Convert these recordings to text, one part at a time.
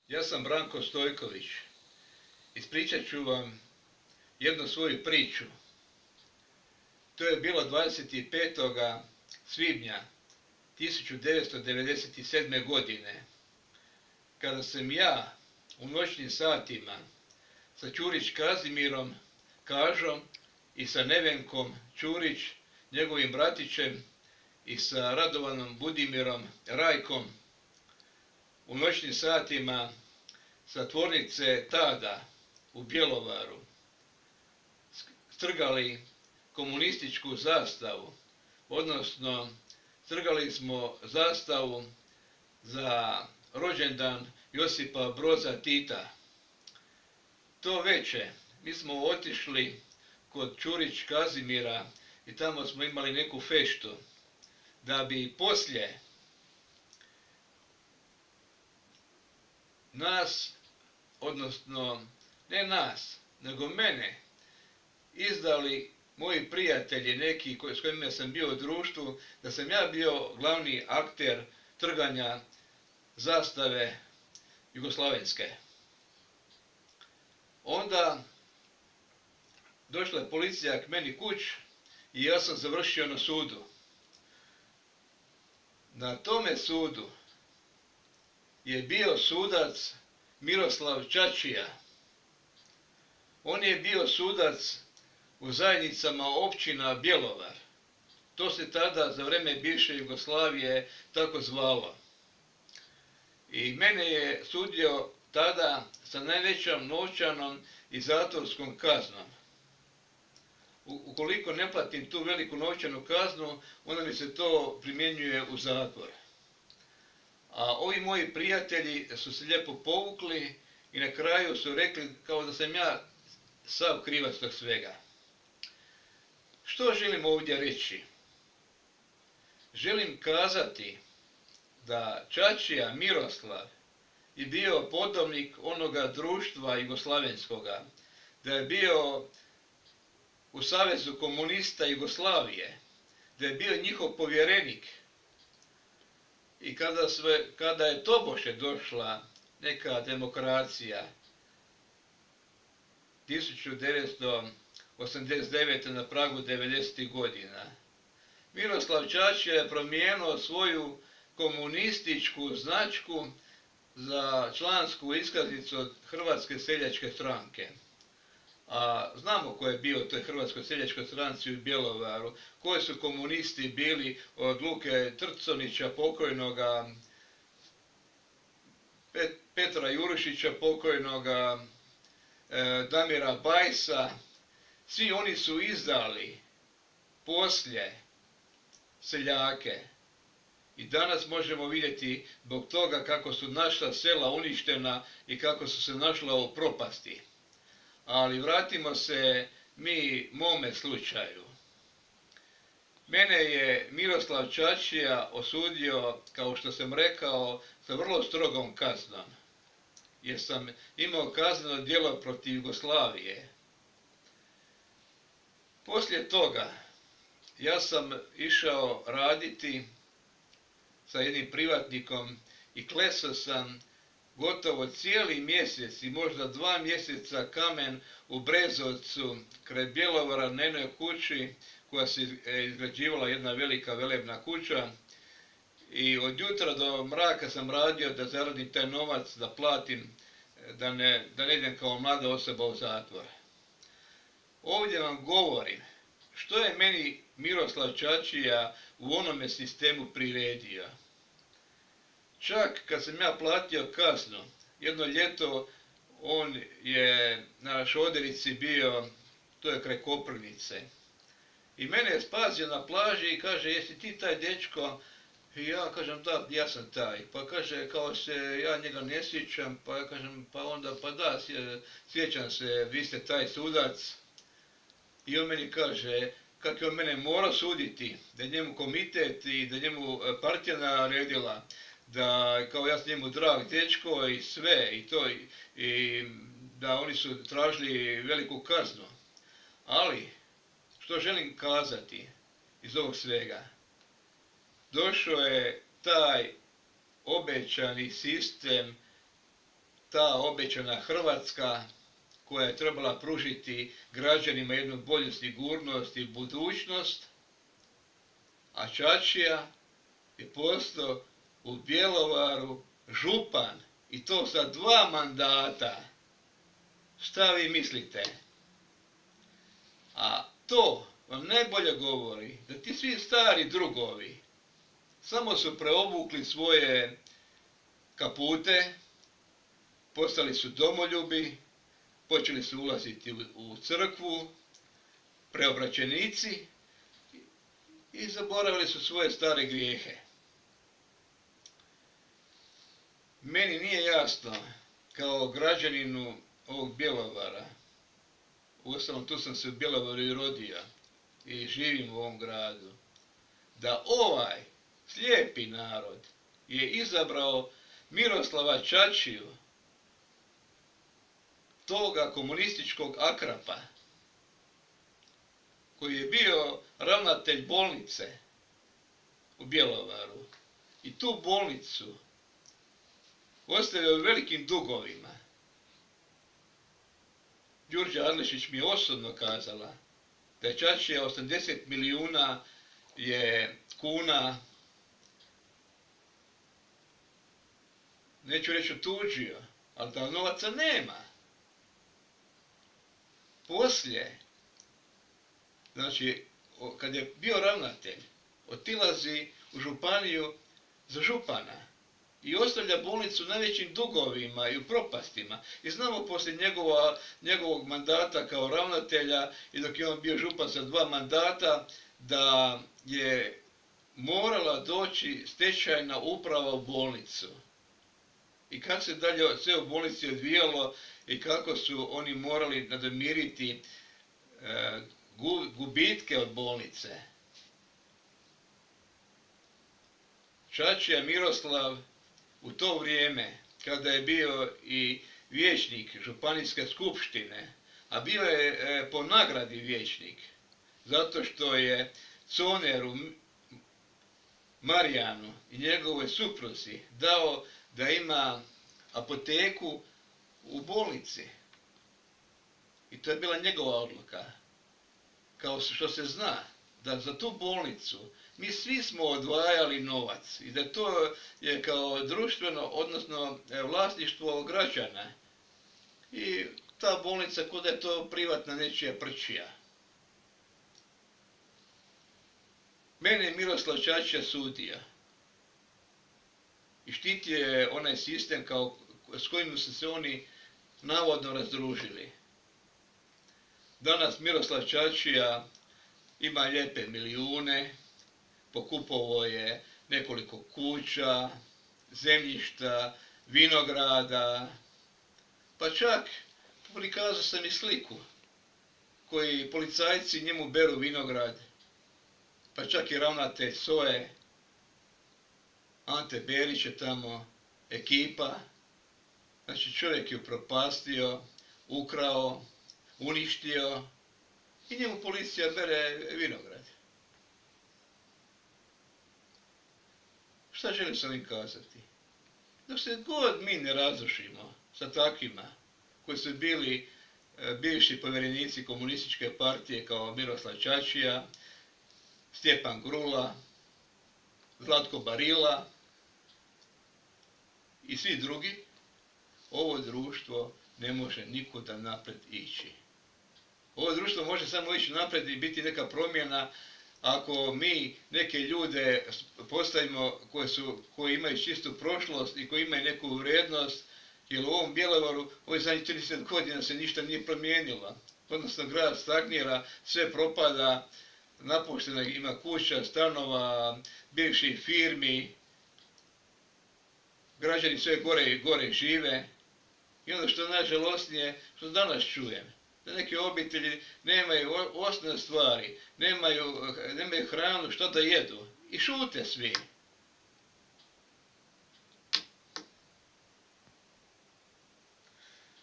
Ja sam Branko Stojković. Ispričat ću vam jednu svoju priču. To je bilo 25. svibnja 1997. godine, kada sam ja u noćnim satima sa Ćurić Kazimirom Kažom i sa Nevenkom Ćurić, njegovim bratićem, i sa Radovanom Budimirom Rajkom u noćnim satima sa tvornice Tada u Bjelovaru strgali komunističku zastavu, odnosno strgali smo zastavu za rođendan Josipa Broza Tita. To veče mi smo otišli kod Ćurić Kazimira i tamo smo imali neku feštu, da bi poslije nas, odnosno ne nas, nego mene, izdali moji prijatelji neki s kojima sam bio u društvu, da sam ja bio glavni akter trganja zastave jugoslavenske. Onda došla je policija k meni kuć i ja sam završio na sudu. Na tome sudu je bio sudac Miroslav Čačija. On je bio sudac u zajednicama općina Bjelovar. To se tada za vreme bivše Jugoslavije tako zvalo. I mene je sudio tada sa najvećom novčanom i zatvorskom kaznom. Ukoliko ne platim tu veliku novčanu kaznu, onda mi se to primjenjuje u zatvor. A ovi moji prijatelji su se lijepo povukli i na kraju su rekli kao da sam ja sav krivac tog svega. Što želim ovdje reći? Želim kazati da Čačija Miroslav je bio podobnik onoga društva jugoslavenskoga, da je bio u Savezu komunista Jugoslavije, da je bio njihov povjerenik. I kada je tobože došla neka demokracija 1989. na pragu 90. godina, Miroslav Čačija je promijenio svoju komunističku značku za člansku iskaznicu od Hrvatske seljačke stranke. A znamo ko je bio u toj Hrvatskoj seljačkoj stranci u Bjelovaru, koji su komunisti bili od Luke Trconića pokojnoga, Petra Jurušića pokojnoga, Damira Bajsa. Svi oni su izdali poslije seljake. I danas možemo vidjeti zbog toga kako su naša sela uništena i kako su se našla u propasti. Ali vratimo se mi mome slučaju. Mene je Miroslav Čačija osudio, kao što sam rekao, sa vrlo strogom kaznom, jer sam imao kazneno djelo protiv Jugoslavije. Poslije toga ja sam išao raditi sa jednim privatnikom i klesao sam gotovo cijeli mjesec i možda 2 mjeseca kamen u Brezovcu kraj Bjelovara na jednoj kući koja se izgrađivala, jedna velika velebna kuća. I od jutra do mraka sam radio da zaradim taj novac, da platim, da ne idem kao mlada osoba u zatvor. Ovdje vam govorim što je meni Miroslav Čačija u onome sistemu priredio. Čak kad sam ja platio kaznu, jedno ljeto on je na Šoderici bio, to je kraj Koprivnice. I mene je spasio na plaži i kaže, jesi ti taj dečko? I ja kažem, da, ja sam taj. Pa kaže, kao se ja njega ne sjećam, pa ja kažem, pa onda, pa da, sjećam se, vi ste taj sudac. I on meni kaže, kako je on mene morao suditi, da je njemu komitet i da je njemu partija naredila, da kao ja sam njemu drag dečko i sve i to, i da oni su tražili veliku kaznu. Ali, što želim kazati iz ovog svega? Došao je taj obećani sistem ta obećana Hrvatska koja je trebala pružiti građanima jednu bolju sigurnost i budućnost, a Čačija je postao u Bjelovaru župan i to sa 2 mandata. Šta vi mislite? A to vam najbolje govori da ti svi stari drugovi samo su preobukli svoje kapute, postali su domoljubi, počeli su ulaziti u crkvu, preobraćenici i zaboravili su svoje stare grijehe. Meni nije jasno, kao građaninu ovog Bjelovara, uostalom tu sam se u Bjelovaru i rodio i živim u ovom gradu, da ovaj slijepi narod je izabrao Miroslava Čačiju, toga komunističkog akrapa, koji je bio ravnatelj bolnice u Bjelovaru i tu bolnicu ostavio u velikim dugovima. Đurđa Adlešić mi je osobno kazala da je Čačija 80 milijuna kuna, neću reći otuđio, ali da novaca nema. Poslije, znači, kad je bio ravnatelj, otilazi u županiju za župana i ostavlja bolnicu u najvećim dugovima i u propastima. I znamo poslije njegovog mandata kao ravnatelja i dok je on bio župan sa 2 mandata, da je morala doći stečajna uprava u bolnicu. I kako se dalje sve u bolnici odvijalo i kako su oni morali nadomiriti gubitke od bolnice. Čačija Miroslav u to vrijeme, kada je bio i vijećnik županijske skupštine, a bio je po nagradi vijećnik, zato što je Coneru Marijanu i njegovoj supruzi dao da ima apoteku u bolnici. I to je bila njegova odluka. Kao što se zna, da za tu bolnicu mi svi smo odvajali novac i da to je kao društveno, odnosno vlasništvo građana. I ta bolnica kod je to privatna nečija prčija. Mene je Miroslav Čačija sudio i štitio je onaj sistem s kojim su se oni navodno razdružili. Danas Miroslav Čačija ima lijepe milijune, pokupovao je nekoliko kuća, zemljišta, vinograda, pa čak prikazao sam i sliku koji policajci njemu beru vinograd, pa čak i ravnatelj SOA-e, Ante Berić je tamo, ekipa. Znači čovjek je upropastio, ukrao, uništio i njemu policija bere vinograd. Šta želim sa ovim kazati? Dok se god mi ne razrušimo sa takvima koji su bili bivši povjerenici komunističke partije kao Miroslav Čačija, Stjepan Grula, Zlatko Barila i svi drugi, ovo društvo ne može nikuda napred ići. Ovo društvo može samo ići napred i biti neka promjena ako mi neke ljude postavimo koji imaju čistu prošlost i koji imaju neku vrijednost, jer u ovom Bjelovaru ovih zadnjih 30 godina se ništa nije promijenilo. Odnosno grad stagnira, sve propada, napušteno ima kuća, stanova, bivših firmi, građani sve gore i gore žive. I onda što najžalosnije, što danas čujem, da neke obitelji nemaju osnovne stvari, nemaju hranu, što da jedu i šute svi.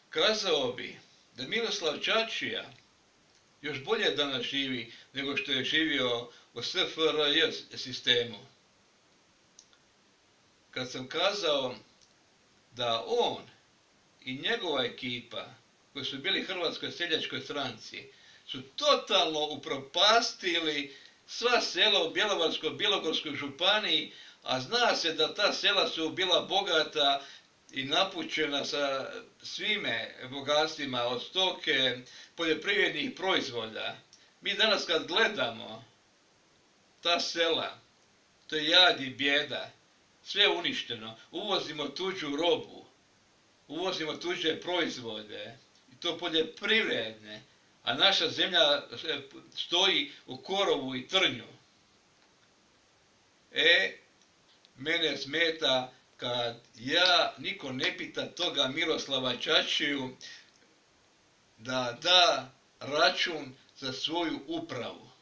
Kazao bi da Miroslav Čačija još bolje danas živi nego što je živio u SFRJ sistemu. Kad sam kazao da on i njegova ekipa, koji su bili Hrvatskoj seljačkoj stranci, su totalno upropastili sva sela u Bjelovarsko-bilogorskoj županiji, a zna se da ta sela su bila bogata i napućena sa svime bogatstvima od stoke, poljoprivrednih proizvoda. Mi danas kad gledamo ta sela, to je jad i bijeda, sve uništeno, uvozimo tuđu robu, uvozimo tuđe proizvode, i to poljoprivredne, a naša zemlja stoji u korovu i trnju. Mene smeta kad niko ne pita toga Miroslava Čačiju da da račun za svoju upravu.